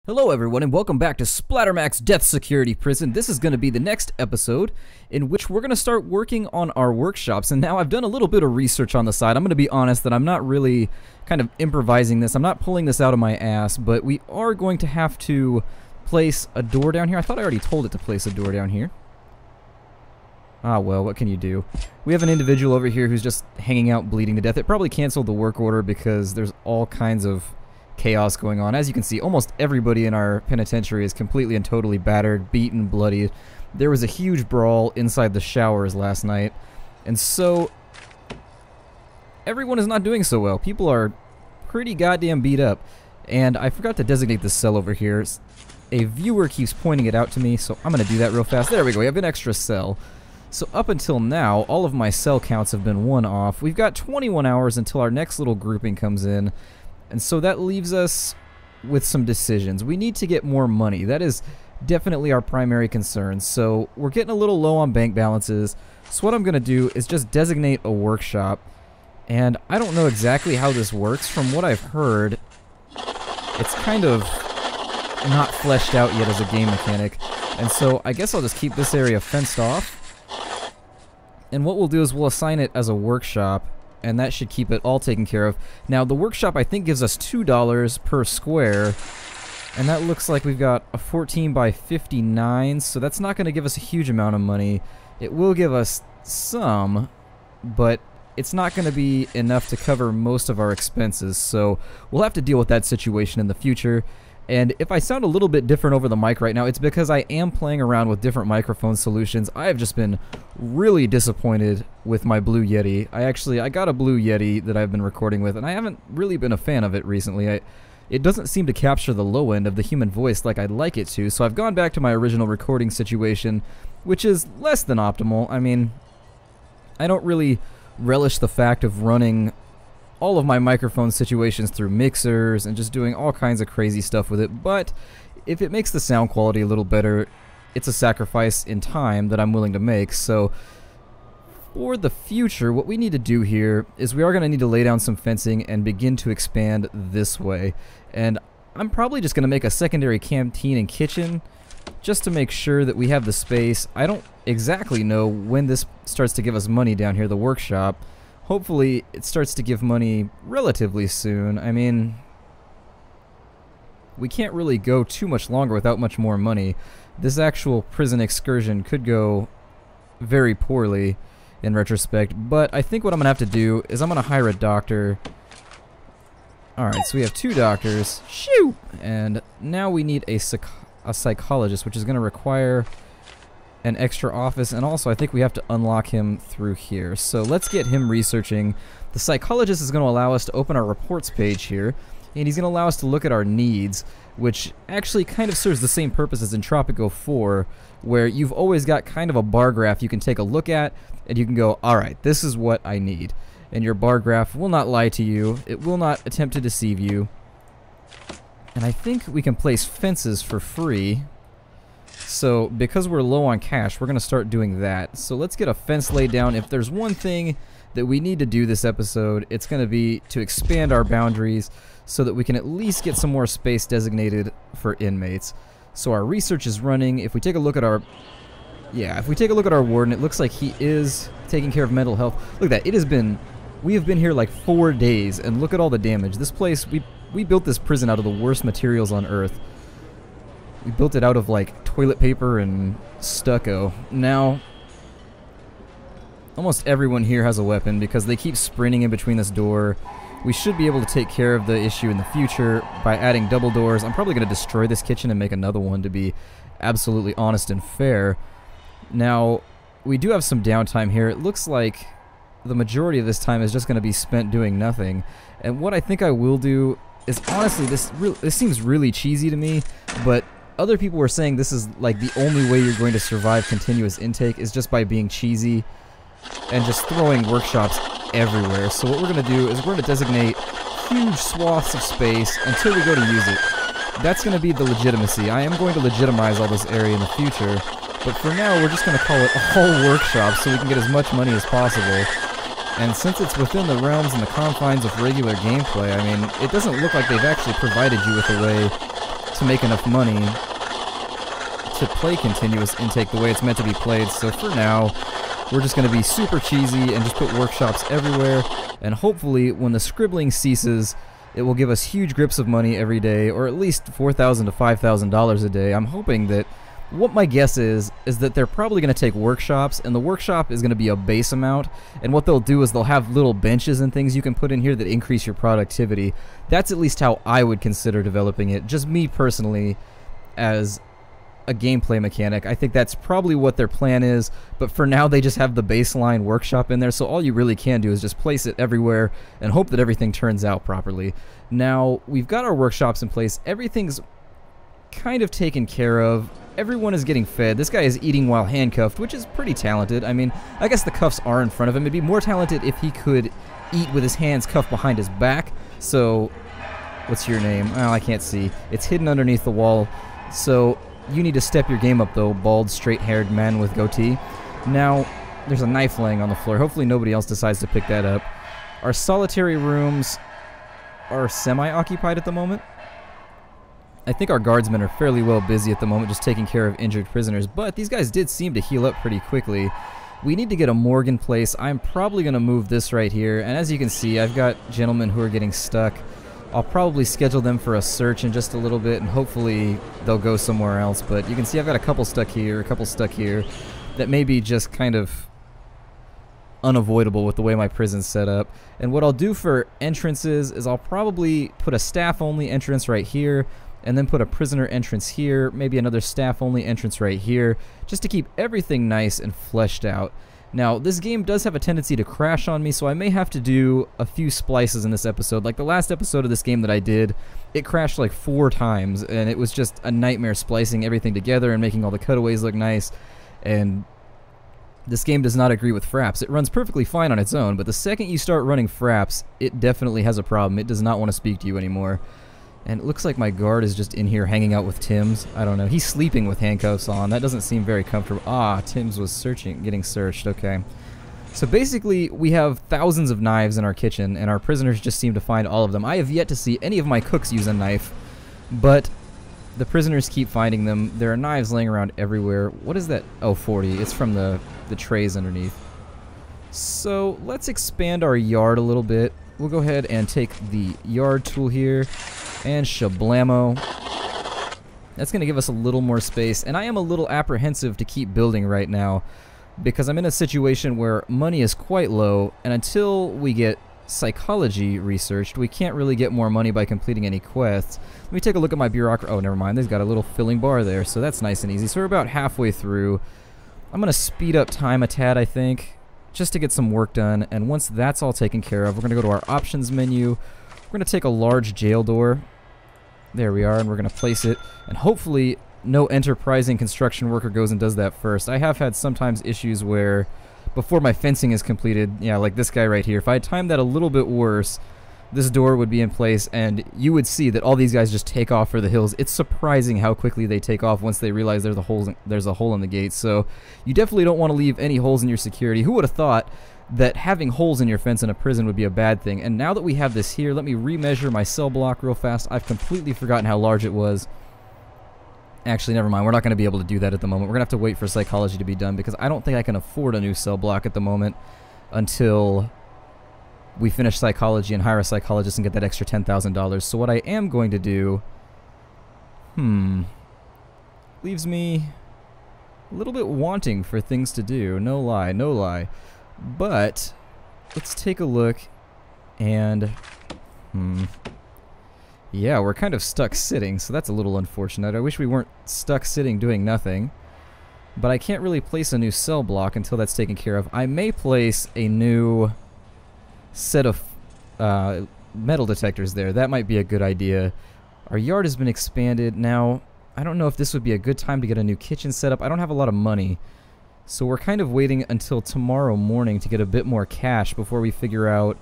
Hello everyone and welcome back to Splattermax Death Security Prison. This is going to be the next episode in which we're going to start working on our workshops. And now I've done a little bit of research on the side. I'm going to be honest that I'm not really kind of improvising this. I'm not pulling this out of my ass, but we are going to have to place a door down here. I thought I already told it to place a door down here. Ah well, what can you do? We have an individual over here who's just hanging out bleeding to death. It probably canceled the work order because there's all kinds of chaos going on. As you can see, almost everybody in our penitentiary is completely and totally battered, beaten, bloody. There was a huge brawl inside the showers last night, and so everyone is not doing so well. People are pretty goddamn beat up, and I forgot to designate this cell over here. A viewer keeps pointing it out to me, so I'm going to do that real fast. There we go, we have an extra cell. So up until now, all of my cell counts have been one off. We've got 21 hours until our next little grouping comes in. And so that leaves us with some decisions. We need to get more money. That is definitely our primary concern. So we're getting a little low on bank balances. So what I'm going to do is just designate a workshop. And I don't know exactly how this works. From what I've heard, it's kind of not fleshed out yet as a game mechanic. And so I guess I'll just keep this area fenced off. And what we'll do is we'll assign it as a workshop. And that should keep it all taken care of. Now, the workshop, I think, gives us $2 per square. And that looks like we've got a 14 by 59, so that's not going to give us a huge amount of money. It will give us some, but it's not going to be enough to cover most of our expenses. So we'll have to deal with that situation in the future. And if I sound a little bit different over the mic right now, it's because I am playing around with different microphone solutions. I have just been really disappointed with my Blue Yeti. I got a Blue Yeti that I've been recording with, and I haven't really been a fan of it recently. It doesn't seem to capture the low end of the human voice like I'd like it to, so I've gone back to my original recording situation, which is less than optimal. I mean, I don't really relish the fact of running all of my microphone situations through mixers and just doing all kinds of crazy stuff with it, but if it makes the sound quality a little better, it's a sacrifice in time that I'm willing to make. So for the future, what we need to do here is we are going to need to lay down some fencing and begin to expand this way. And I'm probably just going to make a secondary canteen and kitchen just to make sure that we have the space. I don't exactly know when this starts to give us money down here, the workshop. Hopefully it starts to give money relatively soon. I mean, we can't really go too much longer without much more money. This actual prison excursion could go very poorly in retrospect, but I think what I'm going to have to do is I'm going to hire a doctor. Alright, so we have 2 doctors. Shoot! And now we need a psychologist, which is going to require an extra office, and also I think we have to unlock him through here. So let's get him researching. The psychologist is going to allow us to open our reports page here, and he's going to allow us to look at our needs, which actually kind of serves the same purpose as in Tropico 4, where you've always got kind of a bar graph you can take a look at, and you can go, alright, this is what I need. And your bar graph will not lie to you, it will not attempt to deceive you. And I think we can place fences for free. So, because we're low on cash, we're going to start doing that. So let's get a fence laid down. If there's one thing that we need to do this episode, it's going to be to expand our boundaries so that we can at least get some more space designated for inmates. So our research is running. If we take a look at our... Yeah, if we take a look at our warden, it looks like he is taking care of mental health. Look at that. It has been... We have been here like 4 days, and look at all the damage. This place, we built this prison out of the worst materials on Earth. We built it out of like toilet paper and stucco. Now, almost everyone here has a weapon because they keep sprinting in between this door. We should be able to take care of the issue in the future by adding double doors. I'm probably going to destroy this kitchen and make another one to be absolutely honest and fair. Now, we do have some downtime here. It looks like the majority of this time is just going to be spent doing nothing. And what I think I will do is, honestly, this seems really cheesy to me, but other people were saying this is like the only way you're going to survive continuous intake is just by being cheesy and just throwing workshops everywhere. So what we're going to do is we're going to designate huge swaths of space until we go to use it. That's going to be the legitimacy. I am going to legitimize all this area in the future, but for now we're just going to call it a whole workshop so we can get as much money as possible. And since it's within the realms and the confines of regular gameplay, I mean, it doesn't look like they've actually provided you with a way to make enough money to play continuous intake the way it's meant to be played. So for now, we're just going to be super cheesy and just put workshops everywhere, and hopefully when the scribbling ceases, it will give us huge grips of money every day, or at least $4,000 to $5,000 a day. I'm hoping that, what my guess is that they're probably going to take workshops, and the workshop is going to be a base amount, and what they'll do is they'll have little benches and things you can put in here that increase your productivity. That's at least how I would consider developing it, just me personally, as a gameplay mechanic. I think that's probably what their plan is, but for now they just have the baseline workshop in there, so all you really can do is just place it everywhere and hope that everything turns out properly. Now, we've got our workshops in place, everything's kind of taken care of, everyone is getting fed. This guy is eating while handcuffed, which is pretty talented. I mean, I guess the cuffs are in front of him. It'd be more talented if he could eat with his hands cuffed behind his back. So, what's your name? Oh, I can't see. It's hidden underneath the wall, so you need to step your game up though, bald, straight-haired man with goatee. Now, there's a knife laying on the floor. Hopefully nobody else decides to pick that up. Our solitary rooms are semi-occupied at the moment. I think our guardsmen are fairly well busy at the moment, just taking care of injured prisoners, but these guys did seem to heal up pretty quickly. We need to get a morgue in place. I'm probably going to move this right here, and as you can see, I've got gentlemen who are getting stuck. I'll probably schedule them for a search in just a little bit, and hopefully they'll go somewhere else. But you can see I've got a couple stuck here, a couple stuck here, that may be just kind of unavoidable with the way my prison's set up. And what I'll do for entrances is I'll probably put a staff-only entrance right here, and then put a prisoner entrance here, maybe another staff-only entrance right here, just to keep everything nice and fleshed out. Now, this game does have a tendency to crash on me, so I may have to do a few splices in this episode. Like the last episode of this game that I did, it crashed like 4 times, and it was just a nightmare splicing everything together and making all the cutaways look nice. And this game does not agree with fraps. It runs perfectly fine on its own, but the second you start running fraps, it definitely has a problem. It does not want to speak to you anymore. And it looks like my guard is just in here hanging out with Tim's. I don't know. He's sleeping with handcuffs on. That doesn't seem very comfortable. Ah, Tim's was getting searched. Okay. So basically, we have thousands of knives in our kitchen, and our prisoners just seem to find all of them. I have yet to see any of my cooks use a knife, but the prisoners keep finding them. There are knives laying around everywhere. What is that? Oh, 40. It's from the trays underneath. So let's expand our yard a little bit. We'll go ahead and take the yard tool here, and shablamo. That's going to give us a little more space, and I am a little apprehensive to keep building right now because I'm in a situation where money is quite low, and until we get psychology researched, we can't really get more money by completing any quests. Let me take a look at my bureaucracy. Oh, never mind. They've got a little filling bar there, so that's nice and easy. So we're about halfway through. I'm going to speed up time a tad, I think, just to get some work done, and once that's all taken care of, we're going to go to our options menu. We're going to take a large jail door. There we are, and we're going to place it, and hopefully no enterprising construction worker goes and does that first. I have had sometimes issues where before my fencing is completed, yeah, like this guy right here, if I had timed that a little bit worse, this door would be in place, and you would see that all these guys just take off for the hills. It's surprising how quickly they take off once they realize there's a hole in the gate. So you definitely don't want to leave any holes in your security. Who would have thought that having holes in your fence in a prison would be a bad thing? And now that we have this here, let me remeasure my cell block real fast. I've completely forgotten how large it was. Actually, never mind. We're not going to be able to do that at the moment. We're going to have to wait for psychology to be done because I don't think I can afford a new cell block at the moment until we finish psychology and hire a psychologist and get that extra $10,000. So what I am going to do, leaves me a little bit wanting for things to do. No lie, no lie. But let's take a look, and yeah, we're kind of stuck sitting, so that's a little unfortunate. I wish we weren't stuck sitting doing nothing, but I can't really place a new cell block until that's taken care of. I may place a new set of metal detectors there. That might be a good idea. Our yard has been expanded. Now, I don't know if this would be a good time to get a new kitchen set up. I don't have a lot of money, so we're kind of waiting until tomorrow morning to get a bit more cash before we figure out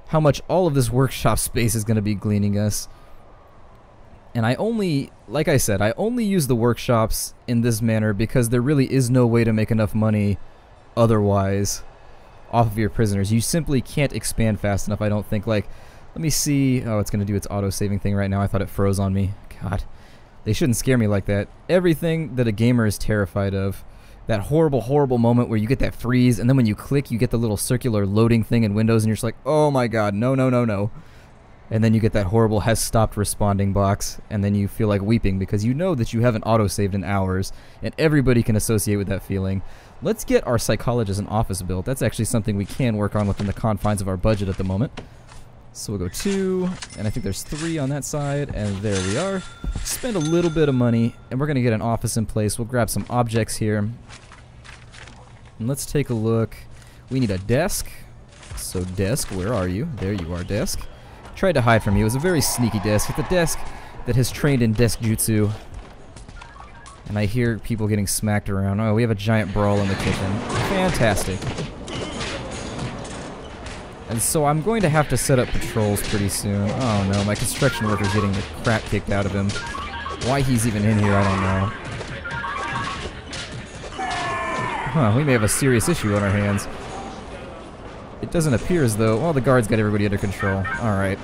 how much all of this workshop space is going to be gleaning us. And I only, like I said, I only use the workshops in this manner because there really is no way to make enough money otherwise off of your prisoners. You simply can't expand fast enough, I don't think. Like, let me see. Oh, it's going to do its auto-saving thing right now. I thought it froze on me. God. They shouldn't scare me like that. Everything that a gamer is terrified of. That horrible, horrible moment where you get that freeze, and then when you click, you get the little circular loading thing in Windows, and you're just like, oh my god, no, no, no, no. And then you get that horrible has stopped responding box, and then you feel like weeping because you know that you haven't autosaved in hours, and everybody can associate with that feeling. Let's get our psychologist and office built. That's actually something we can work on within the confines of our budget at the moment. So we'll go 2, and I think there's 3 on that side, and there we are. Spend a little bit of money, and we're going to get an office in place. We'll grab some objects here. And let's take a look. We need a desk. So desk, where are you? There you are, desk. Tried to hide from you. It was a very sneaky desk. It's a desk that has trained in desk jutsu. And I hear people getting smacked around. Oh, we have a giant brawl in the kitchen. Fantastic. And so I'm going to have to set up patrols pretty soon. Oh no, my construction worker's getting the crap kicked out of him. Why he's even in here, I don't know. Huh, we may have a serious issue on our hands. It doesn't appear as though... Well, the guards got everybody under control. Alright.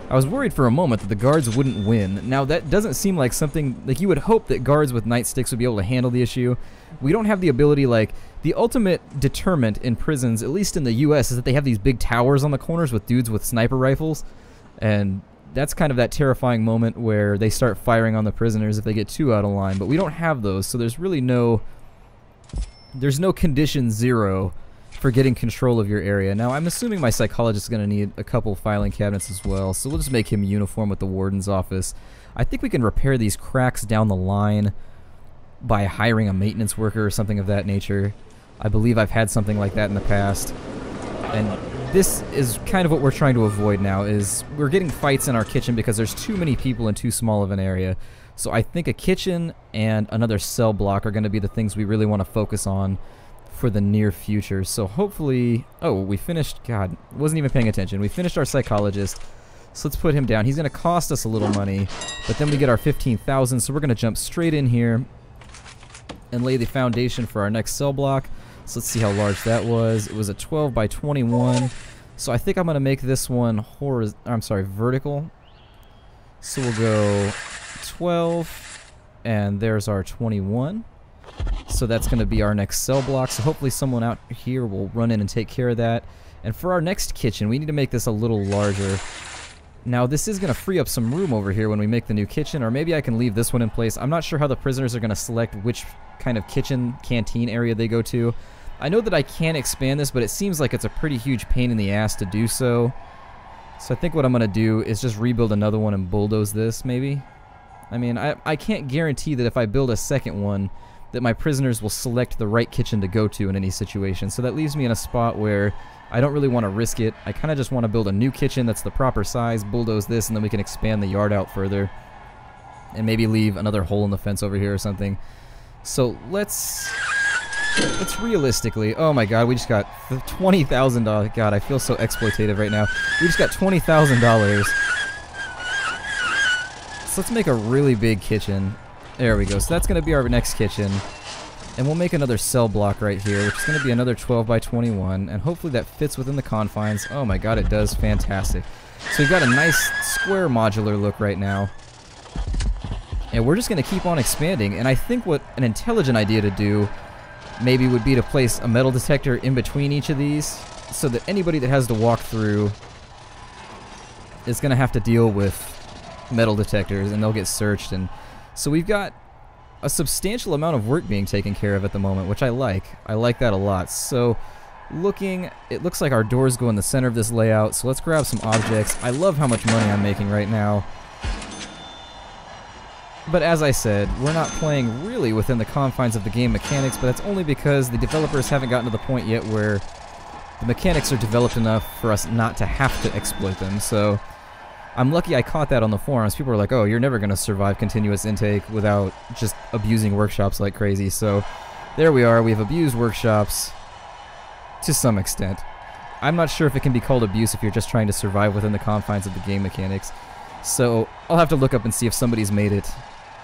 I was worried for a moment that the guards wouldn't win. Now, that doesn't seem like something... Like, you would hope that guards with nightsticks would be able to handle the issue. We don't have the ability, like... The ultimate deterrent in prisons, at least in the U.S., is that they have these big towers on the corners with dudes with sniper rifles. And that's kind of that terrifying moment where they start firing on the prisoners if they get too out of line. But we don't have those, so there's really no... There's no condition 0 for getting control of your area. Now, I'm assuming my psychologist is going to need a couple filing cabinets as well, so we'll just make him uniform with the warden's office. I think we can repair these cracks down the line by hiring a maintenance worker or something of that nature. I believe I've had something like that in the past. And this is kind of what we're trying to avoid now, is we're getting fights in our kitchen because there's too many people in too small of an area. So I think a kitchen and another cell block are going to be the things we really want to focus on for the near future. So hopefully... Oh, we finished... God, wasn't even paying attention. We finished our psychologist. So let's put him down. He's going to cost us a little money, but then we get our 15,000, so we're going to jump straight in here and lay the foundation for our next cell block. So let's see how large that was. It was a 12 by 21. So I think I'm going to make this one vertical. So we'll go 12, and there's our 21. So that's going to be our next cell block. So hopefully someone out here will run in and take care of that. And for our next kitchen, we need to make this a little larger. Now, this is going to free up some room over here when we make the new kitchen, or maybe I can leave this one in place. I'm not sure how the prisoners are going to select which kind of kitchen canteen area they go to. I know that I can expand this, but it seems like it's a pretty huge pain in the ass to do so. So I think what I'm going to do is just rebuild another one and bulldoze this, maybe. I mean, I can't guarantee that if I build a second one, that my prisoners will select the right kitchen to go to in any situation. So that leaves me in a spot where I don't really want to risk it. I kind of just want to build a new kitchen that's the proper size, bulldoze this, and then we can expand the yard out further. And maybe leave another hole in the fence over here or something. So let's realistically... Oh my god, we just got $20,000. God, I feel so exploitative right now. We just got $20,000. So let's make a really big kitchen. There we go. So that's going to be our next kitchen. And we'll make another cell block right here, which is going to be another 12 by 21. And hopefully that fits within the confines. Oh my god, it does. Fantastic. So we've got a nice square modular look right now. And we're just going to keep on expanding. And I think what an intelligent idea to do maybe would be to place a metal detector in between each of these, so that anybody that has to walk through is going to have to deal with metal detectors, and they'll get searched. And so we've got a substantial amount of work being taken care of at the moment, which I like. I like that a lot. So it looks like our doors go in the center of this layout, so let's grab some objects. I love how much money I'm making right now. But as I said, we're not playing really within the confines of the game mechanics, but that's only because the developers haven't gotten to the point yet where the mechanics are developed enough for us not to have to exploit them. So I'm lucky I caught that on the forums. People were like, oh, you're never going to survive continuous intake without just abusing workshops like crazy. So there we are. We've abused workshops to some extent. I'm not sure if it can be called abuse if you're just trying to survive within the confines of the game mechanics. So I'll have to look up and see if somebody's made it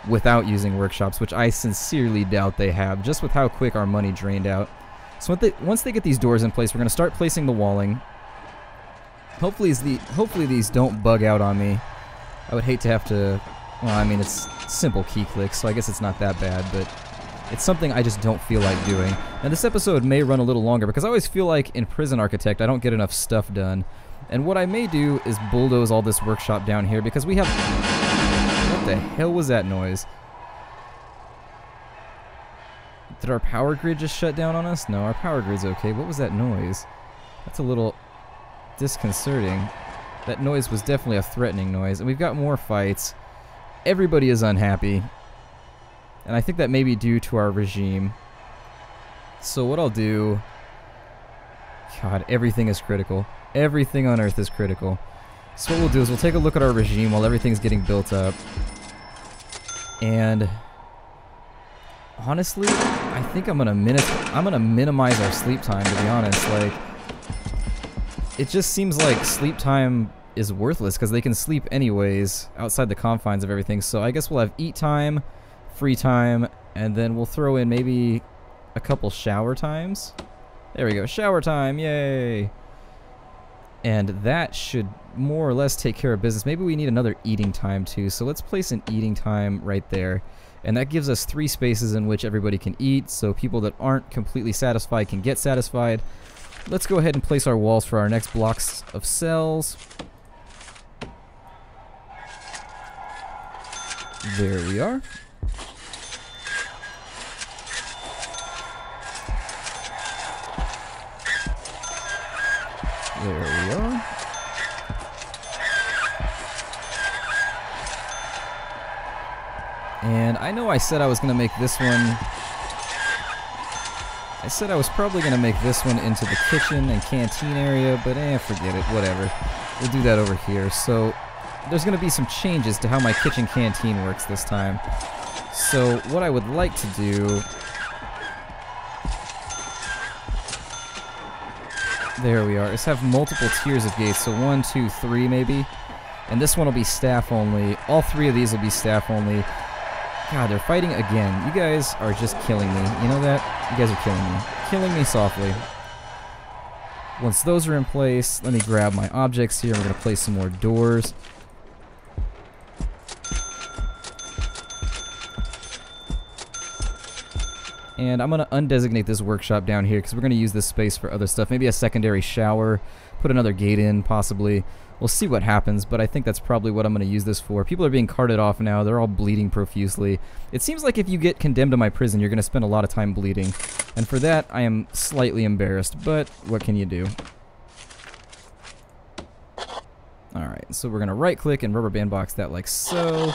without using workshops, which I sincerely doubt they have, just with how quick our money drained out. So once they get these doors in place, we're going to start placing the walling. Hopefully these don't bug out on me. I would hate to have to Well, I mean, it's simple key clicks, so I guess it's not that bad, but it's something I just don't feel like doing. And this episode may run a little longer because I always feel like in Prison Architect I don't get enough stuff done. And what I may do is bulldoze all this workshop down here because we have... What the hell was that noise? Did our power grid just shut down on us? No, our power grid's okay. What was that noise? That's a little disconcerting. That noise was definitely a threatening noise. And we've got more fights. Everybody is unhappy. And I think that may be due to our regime. So what I'll do... God, everything is critical. Everything on Earth is critical. So what we'll do is we'll take a look at our regime while everything's getting built up. And... honestly, I think I'm gonna minimize our sleep time, to be honest. Like, it just seems like sleep time is worthless because they can sleep anyways outside the confines of everything. So I guess we'll have eat time, free time, and then we'll throw in maybe a couple shower times. There we go, shower time, yay! And that should more or less take care of business. Maybe we need another eating time too, so let's place an eating time right there. And that gives us 3 spaces in which everybody can eat, so people that aren't completely satisfied can get satisfied. Let's go ahead and place our walls for our next blocks of cells. There we are. There we are. And I know I said I was going to make this one... I said I was probably going to make this one into the kitchen and canteen area, but forget it, whatever. We'll do that over here. So, there's going to be some changes to how my kitchen canteen works this time. So, what I would like to do... There we are. Let's have multiple tiers of gates, so 1, 2, 3 maybe. And this one will be staff only. All 3 of these will be staff only. God, they're fighting again. You guys are just killing me. You know that? You guys are killing me. Killing me softly. Once those are in place, let me grab my objects here. We're going to place some more doors. And I'm going to undesignate this workshop down here because we're going to use this space for other stuff. Maybe a secondary shower. Put another gate in, possibly. We'll see what happens, but I think that's probably what I'm going to use this for. People are being carted off now. They're all bleeding profusely. It seems like if you get condemned to my prison, you're going to spend a lot of time bleeding. And for that, I am slightly embarrassed, but what can you do? Alright, so we're going to right-click and rubber band box that like so.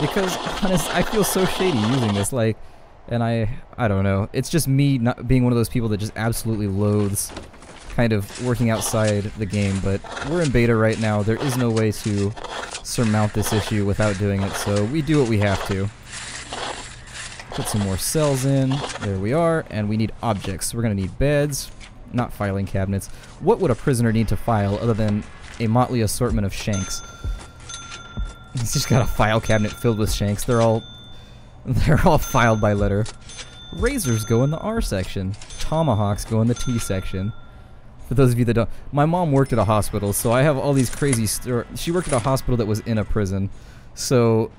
Because, honest, I feel so shady using this, like, and I don't know. It's just me not being one of those people that just absolutely loathes kind of working outside the game, but we're in beta right now. There is no way to surmount this issue without doing it, so we do what we have to. Put some more cells in. There we are, and we need objects. We're going to need beds, not filing cabinets. What would a prisoner need to file other than a motley assortment of shanks? He's just got a file cabinet filled with shanks. They're all filed by letter. Razors go in the R section. Tomahawks go in the T section. For those of you that don't, my mom worked at a hospital, so I have all these crazy she worked at a hospital that was in a prison. So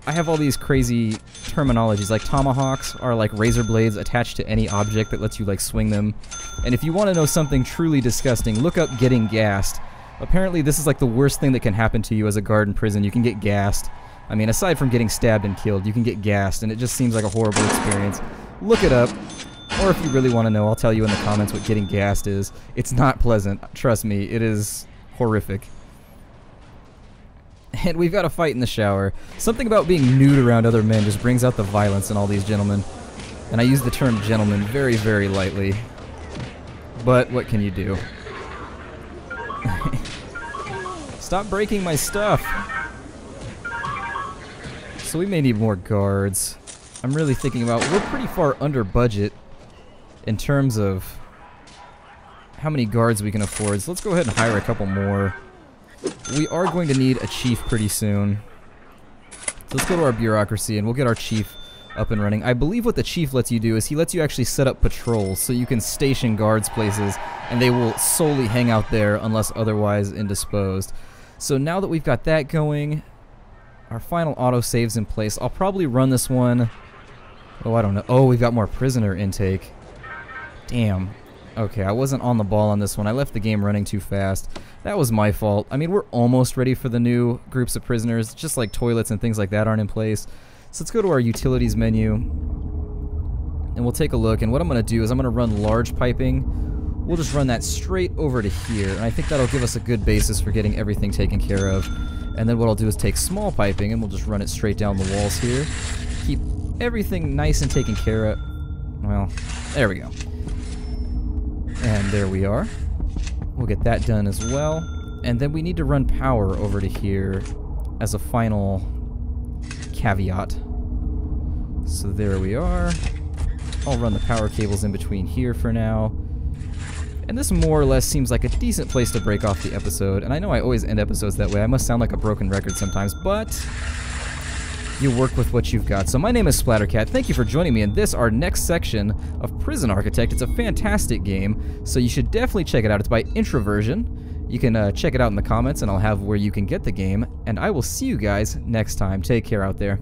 I have all these crazy terminologies, like tomahawks are like razor blades attached to any object that lets you like swing them. And if you want to know something truly disgusting, look up getting gassed. Apparently this is like the worst thing that can happen to you as a guard in prison. You can get gassed. I mean, aside from getting stabbed and killed, you can get gassed, and it just seems like a horrible experience. Look it up. Or if you really want to know, I'll tell you in the comments what getting gassed is. It's not pleasant. Trust me, it is horrific. And we've got a fight in the shower. Something about being nude around other men just brings out the violence in all these gentlemen. And I use the term gentleman very, very lightly. But what can you do? Stop breaking my stuff! So we may need more guards. I'm really thinking about... We're pretty far under budget in terms of how many guards we can afford. So let's go ahead and hire a couple more. We are going to need a chief pretty soon. So let's go to our bureaucracy and we'll get our chief up and running. I believe what the chief lets you do is he lets you actually set up patrols so you can station guards places and they will solely hang out there unless otherwise indisposed. So now that we've got that going, our final autosave's in place. I'll probably run this one. Oh, I don't know. Oh, we've got more prisoner intake. Damn. Okay, I wasn't on the ball on this one. I left the game running too fast. That was my fault. I mean, we're almost ready for the new groups of prisoners. Just like toilets and things like that aren't in place. So let's go to our utilities menu. And we'll take a look. And what I'm going to do is I'm going to run large piping. We'll just run that straight over to here. And I think that'll give us a good basis for getting everything taken care of. And then what I'll do is take small piping and we'll just run it straight down the walls here. Keep everything nice and taken care of. Well, there we go. And there we are. We'll get that done as well. And then we need to run power over to here as a final caveat. So there we are. I'll run the power cables in between here for now. And this more or less seems like a decent place to break off the episode. And I know I always end episodes that way. I must sound like a broken record sometimes, but you work with what you've got. So my name is Splattercat. Thank you for joining me in this, our next section of Prison Architect. It's a fantastic game, so you should definitely check it out. It's by Introversion. You can check it out in the comments, and I'll have where you can get the game. And I will see you guys next time. Take care out there.